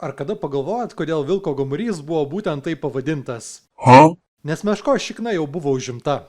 Ar kada pagalvojat, kodėl vilko gomurys buvo būtent taip pavadintas? Nes meškos šikna jau buvo užimta.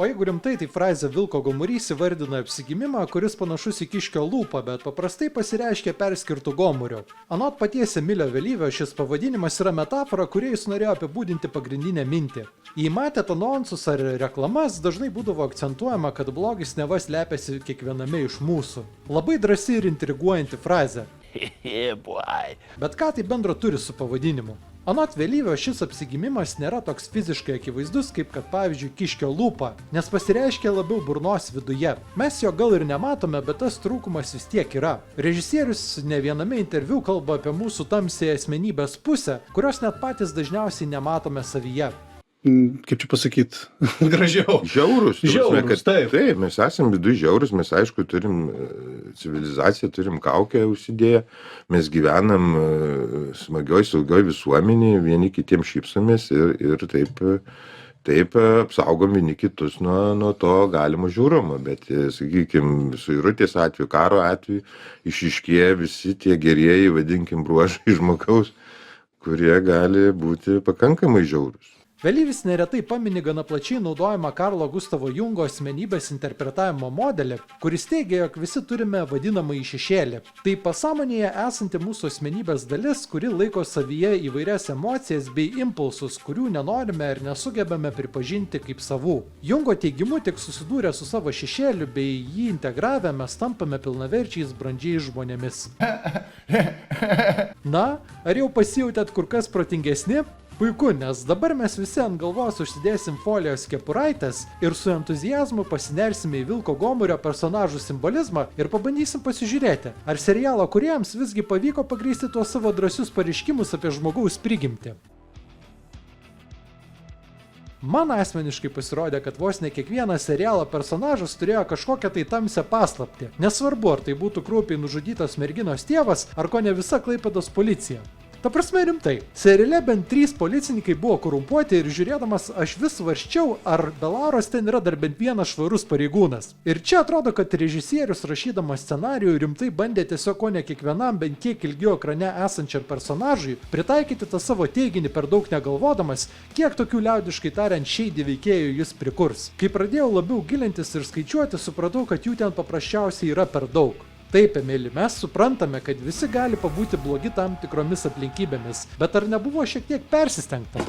O jeigu rimtai, tai frazė vilko gomurys įvardina apsigimimą, kuris panašus į kiškio lūpą, bet paprastai pasireiškia perskirtų gomurių. Anot paties Emilio Vėlyvio, šis pavadinimas yra metafora, kuria jis norėjo apibūdinti pagrindinę mintį. Jei matėt anonsus ar reklamas, dažnai būdavo akcentuojama, kad blogis neva slepiasi kiekviename iš mūsų. Labai drąsi ir intriguojanti frazė. Bet ką tai bendro turi su pavadinimu? Anot Vėlyvio, šis apsigimimas nėra toks fiziškai akivaizdus, kaip kad pavyzdžiui kiškio lūpa, nes pasireiškia labiau burnos viduje. Mes jo gal ir nematome, bet tas trūkumas vis tiek yra. Režisierius ne viename interviu kalba apie mūsų tamsiąją asmenybės pusę, kurios net patys dažniausiai nematome savyje. Kaip čia pasakyt, gražiau. Žiaurus. Taip. Taip, mes esame viduje žiaurus, mes aišku turim civilizaciją, turim kaukę užsidėję, mes gyvenam smagioj, saugioj visuomenėje, vieni kitiems šypsomės ir taip apsaugom vieni kitus nuo to galimo žiaurumo. Bet, sakykime, suirutės atveju, karo atveju išiškėja visi tie gerieji, vadinkim, bruožai žmogaus, kurie gali būti pakankamai žiaurus. Vėlyvis neretai pamini gana plačiai naudojamą Karlo Gustavo Jungo asmenybės interpretavimo modelį, kuris teigia, jog visi turime vadinamąjį šešėlį. Tai pasąmonėje esanti mūsų asmenybės dalis, kuri laiko savyje įvairias emocijas bei impulsus, kurių nenorime ir nesugebame pripažinti kaip savų. Jungo teigimu, tik susidūrę su savo šešėliu bei jį integravę, mes tampame pilnaverčiais brandžiais žmonėmis. Na, ar jau pasijautėt kur kas protingesni? Puiku, nes dabar mes visi ant galvos užsidėsim folijos kepuraitės ir su entuziazmu pasinersime į vilko gomurio personažų simbolizmą ir pabandysim pasižiūrėti, ar serialo kūrėjams visgi pavyko pagrįsti tuos savo drąsius pareiškimus apie žmogaus prigimtį. Man asmeniškai pasirodė, kad vos ne kiekvienas serialo personažas turėjo kažkokią tai tamsią paslaptį. Nesvarbu, ar tai būtų kraupiai nužudytos merginos tėvas, ar ko ne visa Klaipėdos policija. Ta prasme rimtai, seriale bent 3 policininkai buvo korumpuoti ir žiūrėdamas aš vis svarsčiau, ar be Lauros ten yra dar bent vienas švarus pareigūnas. Ir čia atrodo, kad režisierius rašydamas scenarijų rimtai bandė tiesiog ko ne kiekvienam bent kiek ilgiau ekrane esančiam personažui pritaikyti tą savo teiginį per daug negalvodamas, kiek tokių liaudiškai tariant šeidį veikėjų jis prikurs. Kai pradėjau labiau gilintis ir skaičiuoti, supratau, kad jų ten paprasčiausiai yra per daug. Taip, Emili, mes suprantame, kad visi gali pabūti blogi tam tikromis aplinkybėmis, bet ar nebuvo šiek tiek persistengta?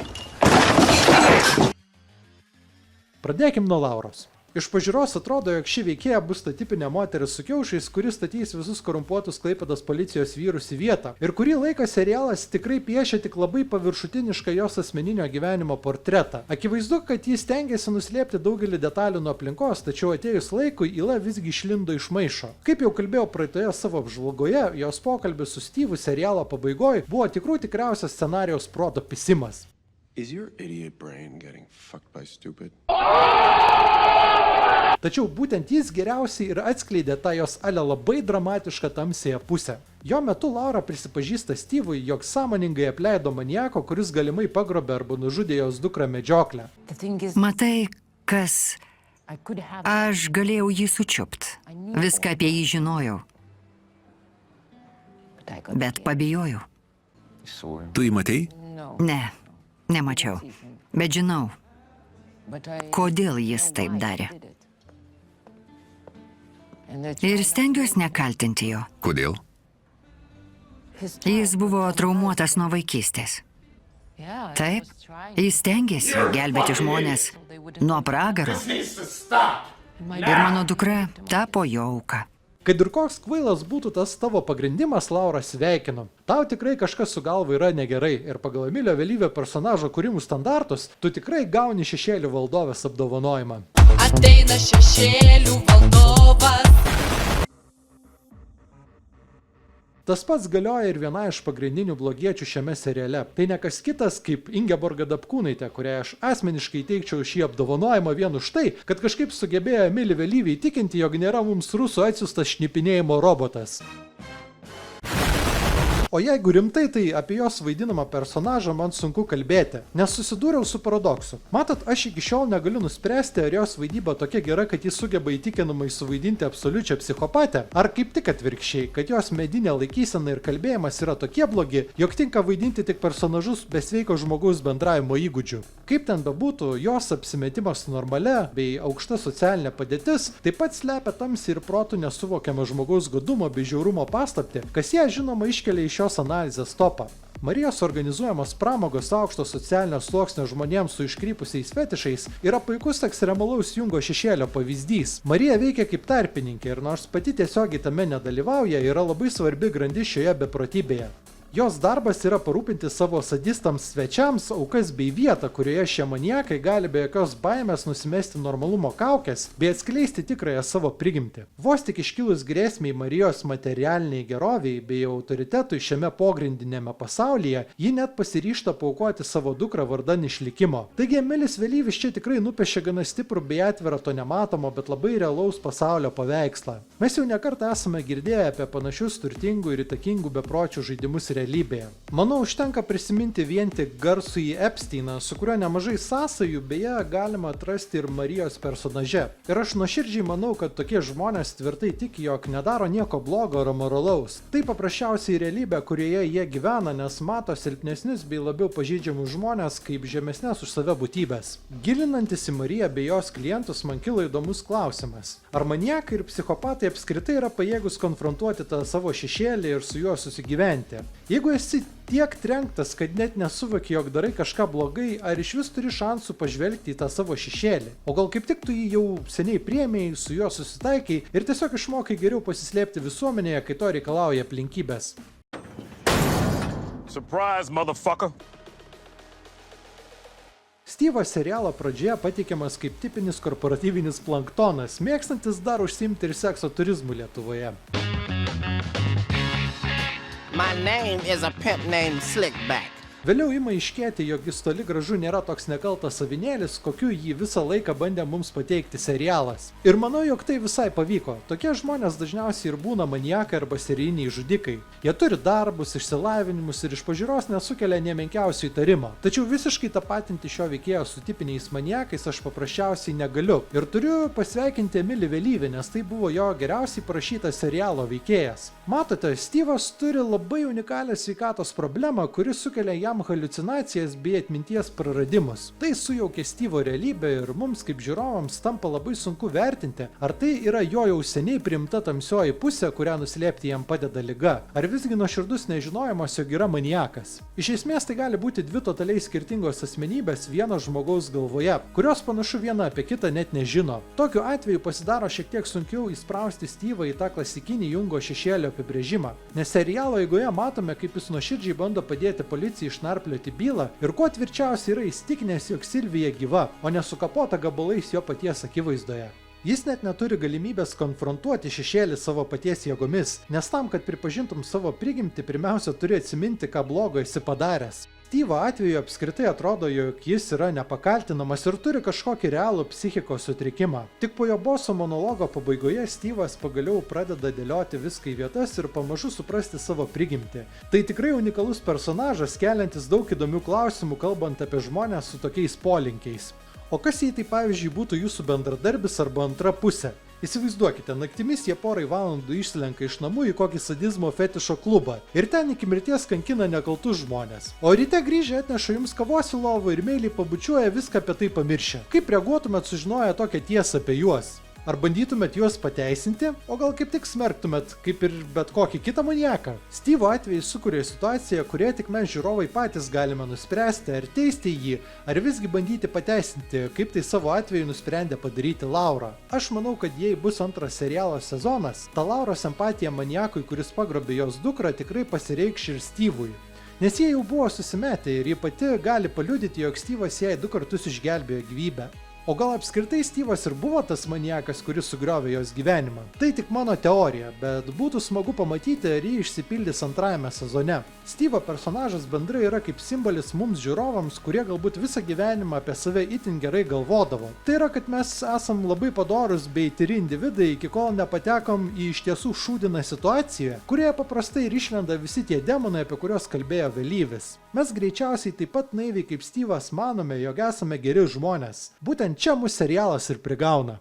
Pradėkim nuo Lauros. Iš pažiūros atrodo, jog ši veikėja bus ta tipinė moteris su kiaušais, kuri statys visus korumpuotus Klaipėdos policijos vyrus į vietą. Ir kurį laiką serialas tikrai piešia tik labai paviršutinišką jos asmeninio gyvenimo portretą. Akivaizdu, kad jis stengiasi nuslėpti daugelį detalių nuo aplinkos, tačiau atėjus laikui Ila visgi išlindo iš maišo. Kaip jau kalbėjau praeitoje savo apžvalgoje, jos pokalbis su Steve'u serialo pabaigoje buvo tikriausias scenarijaus proto pisimas. Is your idiot brain getting fucked by stupid? Tačiau būtent jis geriausiai ir atskleidė tą jos ale labai dramatišką tamsiąją pusę. Jo metu Laura prisipažįsta Steve'ui, jog sąmoningai apleido maniako, kuris galimai pagrobė arba nužudė jos dukrą medžioklę. Matai, kas... Aš galėjau jį sučiupt. Viską apie jį žinojau. Bet pabijojau. Tu jį matei? Ne, nemačiau. Bet žinau, kodėl jis taip darė. Ir stengiuosi nekaltinti jo. Kodėl? Jis buvo traumuotas nuo vaikystės. Taip, jis stengiasi gelbėti žmonės nuo pragaro. Ir mano dukra tapo jo auka. Kad ir koks kvailas būtų tas tavo pagrindimas, Laura, sveikinu. Tau tikrai kažkas su galva yra negerai ir pagal Emilio Vėlyvio personažo kūrimų standartus tu tikrai gauni šešėlių valdovės apdovanojimą. Ateina šešėlių valdovas. Tas pats galioja ir viena iš pagrindinių blogiečių šiame seriale. Tai ne kas kitas kaip Ingeborga Dapkūnaitė, kuriai aš asmeniškai teikčiau šį apdovanojimą vien už tai, kad kažkaip sugebėjo Emilį Vėlyvį įtikinti, jog nėra mums rusų atsiųstas šnipinėjimo robotas. O jeigu rimtai, tai apie jos vaidinamą personažą man sunku kalbėti, nes susidūriau su paradoksu. Matot, aš iki šiol negaliu nuspręsti, ar jos vaidyba tokia gera, kad jis sugeba įtikinamai suvaidinti absoliučią psichopatę, ar kaip tik atvirkščiai, kad jos medinė laikysena ir kalbėjimas yra tokie blogi, jog tinka vaidinti tik personažus be sveiko žmogaus bendravimo įgūdžių. Kaip ten bebūtų, jos apsimetimas su normale bei aukšta socialinė padėtis taip pat slepia tamsiai ir protu nesuvokiamą žmogaus godumo bei žiaurumo paslaptį, kas ją žinoma iškelia iš šios analizės topą. Marijos organizuojamos pramogos aukšto socialinio sluoksnio žmonėms su iškrypusiais fetišais yra puikus ekstremalaus Jungo šešėlio pavyzdys. Marija veikia kaip tarpininkė ir nors pati tiesiogiai tame nedalyvauja, yra labai svarbi grandis šioje beprotybėje. Jos darbas yra parūpinti savo sadistams svečiams aukas bei vietą, kurioje šie maniakai gali be jokios baimės nusimesti normalumo kaukės bei atskleisti tikrąją savo prigimtį. Vos tik iškilus grėsmiai Marijos materialiniai geroviai bei autoritetui šiame pogrindinėme pasaulyje, ji net pasiryžta paaukoti savo dukrą vardan išlikimo. Taigi Emilis Vėlyvis čia tikrai nupiešė gana stiprų bei atvirą to nematomo, bet labai realaus pasaulio paveikslą. Mes jau nekartą esame girdėję apie panašius turtingų ir įtakingų bepročių žaidimus realybėje. Manau, užtenka prisiminti vien tik garsųjį Epsteiną, su kuriuo nemažai sąsajų beje galima atrasti ir Marijos personaže. Ir aš nuoširdžiai manau, kad tokie žmonės tvirtai tiki, jog nedaro nieko blogo ar amoralaus. Tai paprasčiausiai realybė, kurioje jie gyvena, nes mato silpnesnius bei labiau pažeidžiamus žmonės kaip žemesnės už save būtybės. Gilinantis į Mariją bei jos klientus, man kilo įdomus klausimas. Ar maniakai ir psichopatai apskritai yra pajėgus konfrontuoti tą savo šešėlį ir su juo susigyventi? Jeigu esi tiek trenktas, kad net nesuvoki, jog darai kažką blogai, ar iš vis turi šansų pažvelgti į tą savo šešėlį? O gal kaip tik tu jį jau seniai priėmėjai, su juo susitaikai ir tiesiog išmokai geriau pasislėpti visuomenėje, kai to reikalauja aplinkybės? Surprise, motherfucker! Styvo serialo pradžioje pateikiamas kaip tipinis korporatyvinis planktonas, mėgstantis dar užsiimti ir sekso turizmu Lietuvoje. My name is a pimp named Slickback. Vėliau ima aiškėti, jog jis toli gražu nėra toks nekaltas savinėlis, kokiu jį visą laiką bandė mums pateikti serialas. Ir manau, jog tai visai pavyko. Tokie žmonės dažniausiai ir būna maniakai arba serijiniai žudikai. Jie turi darbus, išsilavinimus ir iš pažiūros nesukelia nė menkiausių įtarimo. Tačiau visiškai tapatinti šio veikėjo su tipiniais maniakais aš paprasčiausiai negaliu. Ir turiu pasveikinti Emilį Vėlyvį, nes tai buvo jo geriausiai parašytas serialo veikėjas. Matote, Styvas turi labai unikalią sveikatos problemą, kuri sukelia jam haliucinacijas bei atminties praradimus. Tai sujaukė Styvo realybę ir mums kaip žiūrovams tampa labai sunku vertinti, ar tai yra jo jau seniai priimta tamsioji pusė, kurią nuslėpti jam padeda liga, ar visgi nuoširdus nežinojimas, jog yra maniakas. Iš esmės tai gali būti dvi totaliai skirtingos asmenybės vieno žmogaus galvoje, kurios panašu viena apie kitą net nežino. Tokiu atveju pasidaro šiek tiek sunkiau įsprausti Styvą į tą klasikinį Jungo šešėlio apibrėžimą, nes serialo eigoje matome, kaip jis nuoširdžiai bando padėti policijai išnarplioti bylą ir kuo tvirčiausiai yra įsitikinęs, jog Silvija gyva, o ne sukapota gabalais jo paties akivaizdoje. Jis net neturi galimybės konfrontuoti šešėlį savo paties jėgomis, nes tam, kad pripažintum savo prigimtį, pirmiausia turi atsiminti, ką blogo esi padaręs. Styvo atveju apskritai atrodo, jog jis yra nepakaltinamas ir turi kažkokį realų psichikos sutrikimą. Tik po jo boso monologo pabaigoje Styvas pagaliau pradeda dėlioti viską į vietas ir pamažu suprasti savo prigimtį. Tai tikrai unikalus personažas, keliantis daug įdomių klausimų, kalbant apie žmonės su tokiais polinkiais. O kas jei tai pavyzdžiui būtų jūsų bendradarbis arba antra pusė? Įsivaizduokite, naktimis jie porai valandų išsilenka iš namų į kokį sadizmo fetišo klubą ir ten iki mirties kankina nekaltus žmonės. O ryte grįžę atneša jums kavos į lovą ir meiliai pabučiuoja viską apie tai pamiršę. Kaip reaguotumėt sužinoję tokią tiesą apie juos? Ar bandytumėt juos pateisinti, o gal kaip tik smerktumėt, kaip ir bet kokį kitą maniaką? Styvo atveju sukuria situaciją, kurioje tik mes žiūrovai patys galime nuspręsti, ar teisti jį, ar visgi bandyti pateisinti, kaip tai savo atveju nusprendė padaryti Laura. Aš manau, kad jei bus antras serialo sezonas, ta Lauros empatija maniakui, kuris pagrobė jos dukrą, tikrai pasireikš ir Styvui. Nes jie jau buvo susimetę ir ji pati gali paliudyti, jog Styvas jai 2 kartus išgelbėjo gyvybę. O gal apskritai Steve'as ir buvo tas maniakas, kuris sugriovė jos gyvenimą? Tai tik mano teorija, bet būtų smagu pamatyti, ar jį išsipildys antrajame sezone. Steve'o personažas bendrai yra kaip simbolis mums žiūrovams, kurie galbūt visą gyvenimą apie save itin gerai galvodavo. Tai yra, kad mes esam labai padorus bei tyri individai, iki kol nepatekom į iš tiesų šūdiną situaciją, kurioje paprastai ir išlenda visi tie demonai, apie kuriuos kalbėjo vėlyvis. Mes greičiausiai taip pat naiviai kaip Steve'as manome, jog esame geri žmonės. Būtent čia mūsų serialas ir prigauna.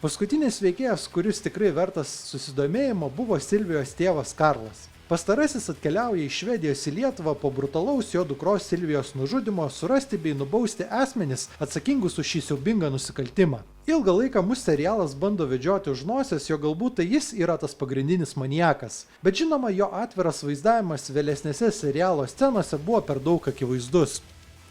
Paskutinis veikėjas, kuris tikrai vertas susidomėjimo, buvo Silvijos tėvas Karlas. Pastarasis atkeliauja iš Švedijos į Lietuvą po brutalaus jo dukros Silvijos nužudymo surasti bei nubausti asmenis atsakingus už šį siaubingą nusikaltimą. Ilgą laiką mūsų serialas bando vedžioti už nosies, jo galbūt tai jis yra tas pagrindinis maniakas. Bet žinoma, jo atviras vaizdavimas vėlesnėse serialo scenose buvo per daug akivaizdus.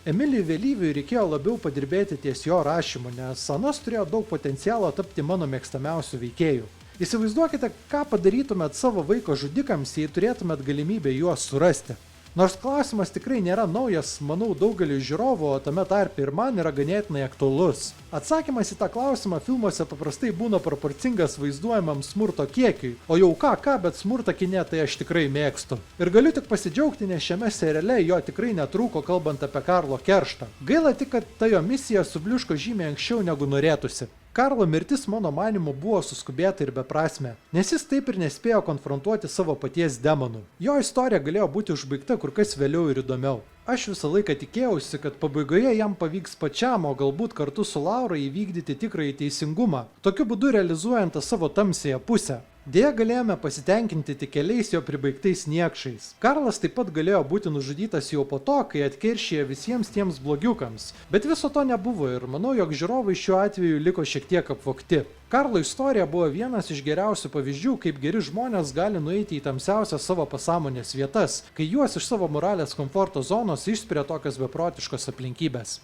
Emilijui Vėlyviui reikėjo labiau padirbėti ties jo rašymu, nes anas turėjo daug potencialo tapti mano mėgstamiausių veikėjų. Įsivaizduokite, ką padarytumėt savo vaiko žudikams, jei turėtumėt galimybę juos surasti. Nors klausimas tikrai nėra naujas, manau daugeliui žiūrovų, o tame tarpe ir man yra ganėtinai aktualus. Atsakymas į tą klausimą filmuose paprastai būna proporcingas vaizduojamam smurto kiekiui, o jau ką, bet smurtą kine tai aš tikrai mėgstu. Ir galiu tik pasidžiaugti, nes šiame seriale jo tikrai netrūko kalbant apie Karlo kerštą. Gaila tik, kad ta jo misija subliuško žymiai anksčiau negu norėtųsi. Karlo mirtis mano manimu buvo suskubėta ir beprasmė, nes jis taip ir nespėjo konfrontuoti savo paties demonų. Jo istorija galėjo būti užbaigta kur kas vėliau ir įdomiau. Aš visą laiką tikėjausi, kad pabaigoje jam pavyks pačiam, o galbūt kartu su Laura įvykdyti tikrąjį teisingumą, tokiu būdu realizuojant tą savo tamsiąją pusę. Deja, galėjome pasitenkinti tik keliais jo pribaigtais niekšais. Karlas taip pat galėjo būti nužudytas jau po to, kai atkeršija visiems tiems blogiukams. Bet viso to nebuvo ir manau, jog žiūrovai šiuo atveju liko šiek tiek apvogti. Karlo istorija buvo vienas iš geriausių pavyzdžių, kaip geri žmonės gali nueiti į tamsiausias savo pasąmonės vietas, kai juos iš savo moralės komforto zonos išspiria tokios beprotiškos aplinkybės.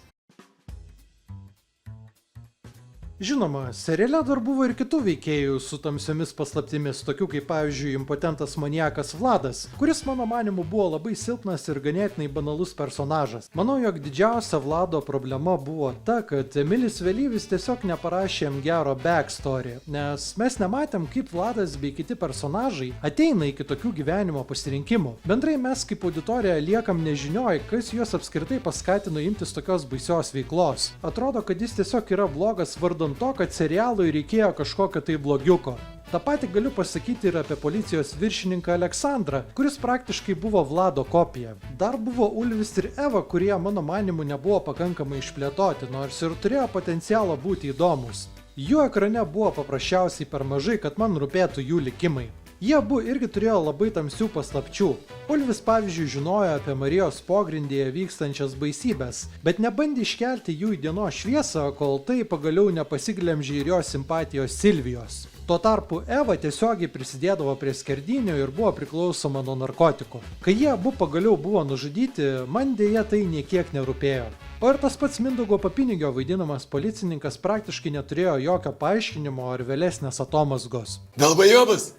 Žinoma, seriale dar buvo ir kitų veikėjų su tamsiomis paslaptimis, tokių kaip pavyzdžiui impotentas maniakas Vladas, kuris mano manimu buvo labai silpnas ir ganėtinai banalus personažas. Manau, jog didžiausia Vlado problema buvo ta, kad Emilis Vėlyvis tiesiog neparašė jam gero backstory, nes mes nematėm, kaip Vladas bei kiti personažai ateina iki tokių gyvenimo pasirinkimų. Bendrai mes kaip auditorija liekam nežinioj, kas juos apskritai paskatino imtis tokios baisios veiklos. Atrodo, kad jis tiesiog yra blogas vardan to, kad serialui reikėjo kažkokio tai blogiuko. Ta pati galiu pasakyti ir apie policijos viršininką Aleksandrą, kuris praktiškai buvo Vlado kopija. Dar buvo Ulvis ir Eva, kurie mano manimu nebuvo pakankamai išplėtoti, nors ir turėjo potencialą būti įdomus. Jų ekrane buvo paprasčiausiai per mažai, kad man rūpėtų jų likimai. Jie abu irgi turėjo labai tamsių paslapčių. Ulvis pavyzdžiui žinojo apie Marijos pogrindyje vykstančias baisybės, bet nebandė iškelti jų į dienos šviesą, kol tai pagaliau nepasiglemžė ir jo simpatijos Silvijos. Tuo tarpu Eva tiesiogiai prisidėdavo prie skerdinių ir buvo priklausoma nuo narkotikų. Kai jie abu pagaliau buvo nužudyti, man dėja tai niekiek nerūpėjo. O ir tas pats Mindaugo Papinigio vaidinamas policininkas praktiškai neturėjo jokio paaiškinimo ar vėlesnės atomazgos. Dalbajobas!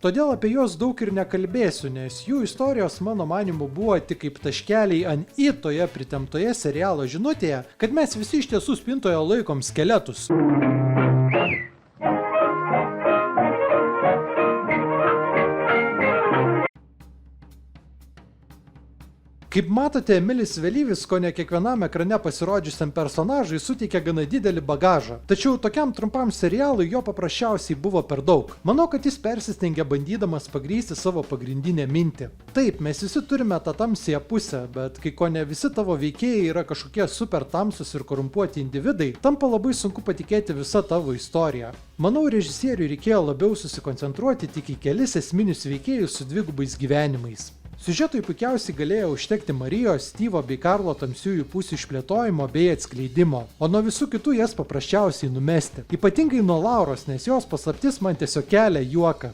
Todėl apie juos daug ir nekalbėsiu, nes jų istorijos mano manimu buvo tik kaip taškeliai ant i toje pritemptoje serialo žinutėje, kad mes visi iš tiesų spintoje laikom skeletus. Kaip matote, Emilis Vėlyvis kone kiekvienam ekrane pasirodžiusiam personažui suteikė gana didelį bagažą, tačiau tokiam trumpam serialui jo paprasčiausiai buvo per daug. Manau, kad jis persistengė bandydamas pagrįsti savo pagrindinę mintį. Taip, mes visi turime tą tamsiąją pusę, bet kai kone visi tavo veikėjai yra kažkokie super tamsus ir korumpuoti individai, tampa labai sunku patikėti visą tavo istoriją. Manau, režisieriui reikėjo labiau susikoncentruoti tik į kelis esminius veikėjus su dvigubais gyvenimais. Siužetui puikiausiai galėjo užtekti Marijos, Steve'o bei Karlo tamsiųjų pusių išplėtojimo bei atskleidimo, o nuo visų kitų jas paprasčiausiai numesti. Ypatingai nuo Lauros, nes jos paslaptis man tiesiog kelia juoką.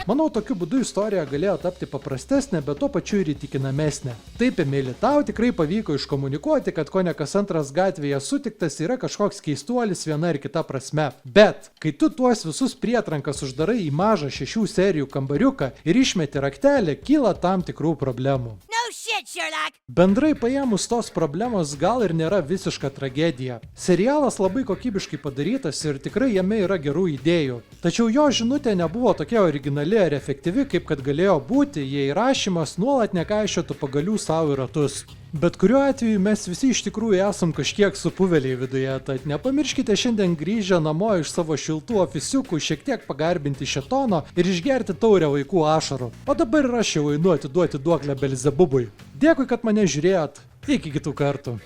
Manau, tokiu būdu istorija galėjo tapti paprastesnė, bet tuo pačiu ir įtikinamesnė. Taip, Emili, tau tikrai pavyko iškomunikuoti, kad kone kas antras gatvėje sutiktas yra kažkoks keistuolis viena ir kita prasme. Bet, kai tu tuos visus prietrankas uždarai į mažą 6 serijų kambariuką ir išmeti raktelį, kyla tam tikrų problemų. Bendrai paėmus tos problemos gal ir nėra visiška tragedija. Serialas labai kokybiškai padarytas ir tikrai jame yra gerų idėjų. Tačiau jo žinutė nebuvo tokia originali ar efektyvi, kaip kad galėjo būti, jei rašymas nuolat nekaišiotų pagalių savo į ratus. Bet kuriuo atveju mes visi iš tikrųjų esam kažkiek supuveliai viduje, tad nepamirškite šiandien grįžę namo iš savo šiltų ofisiukų šiek tiek pagarbinti šėtono ir išgerti taurę vaikų ašarų. O dabar ir aš jau einu atiduoti duoklę Belzebubui. Dėkui, kad mane žiūrėjot. Iki kitų kartų.